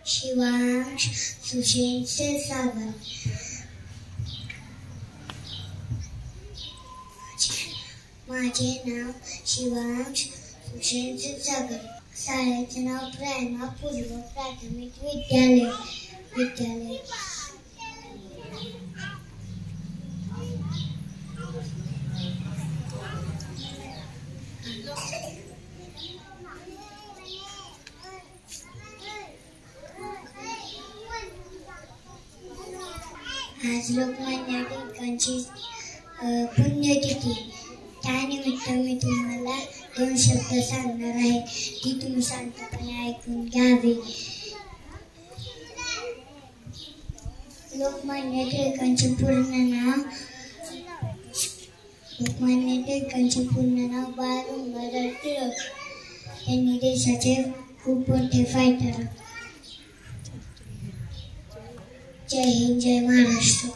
शिवांश सुशील क्षीरसागर. माझे नाव शिवांश सुशील क्षीरसागर. शाळेचे नाव प्रेरणा पूर्व प्राथमिक विद्यालय. आज लोकमान्य टिळकांची पुण्यतिथी. त्यानिमित्त मी तुम्हाला 2 शब्द सांगणार आहे, ती तुम्ही शांतपणे ऐकून घ्यावी. लोकमान्य टिळकांचे पूर्ण नाव बाळ गंगाधर टिळक. यांनी देशाचे खूप मोठे फायटर. जय हिंद, जय महाराष्ट्र.